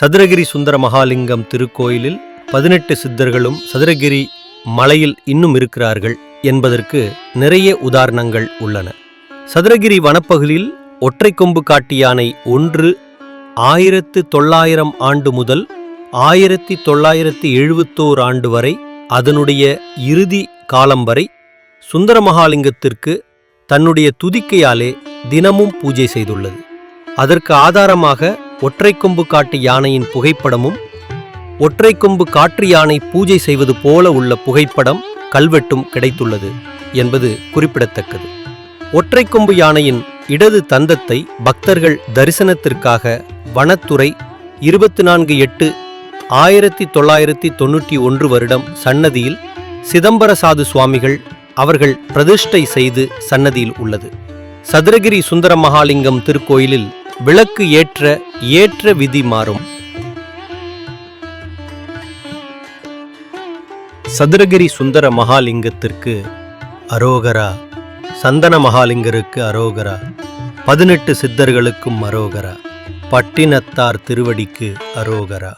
சதுரகிரி சுந்தர மகாலிங்கம் திருக்கோயிலில் 18 சித்தர்களும் சதுரகிரி மலையில் இன்னும் இருக்கிறார்கள் என்பதற்கு நிறைய உதாரணங்கள் உள்ளன. சதுரகிரி வனப்பகுதியில் ஒற்றை கொம்பு காட்டு யானை ஒன்று 1900 ஆண்டு முதல் 1971 ஆண்டு வரை, அதனுடைய இறுதி காலம் வரை சுந்தர மகாலிங்கத்திற்கு தன்னுடைய துதிக்கையாலே தினமும் பூஜை செய்துள்ளது. அதற்கு ஆதாரமாக ஒற்றை கொம்பு காட்டு யானையின் புகைப்படமும் ஒற்றை கொம்பு காட்டு யானை பூஜை செய்வது போல உள்ள புகைப்படம் கல்வெட்டும் கிடைத்துள்ளது என்பது குறிப்பிடத்தக்கது. ஒற்றை கொம்பு யானையின் இடது தந்தத்தை பக்தர்கள் தரிசனத்திற்காக வனத்துறை 24/8/1991 வருடம் சன்னதியில் சிதம்பர சாது சுவாமிகள் அவர்கள் பிரதிஷ்டை செய்து சன்னதியில் உள்ளது. சதுரகிரி சுந்தர மகாலிங்கம் திருக்கோயிலில் விளக்கு ஏற்ற விதி மாறும். சதுரகிரி சுந்தர மகாலிங்கத்திற்கு அரோகரா, சந்தன மகாலிங்கருக்கு அரோகரா, 18 சித்தர்களுக்கும் அரோகரா, பட்டினத்தார் திருவடிக்கு அரோகரா.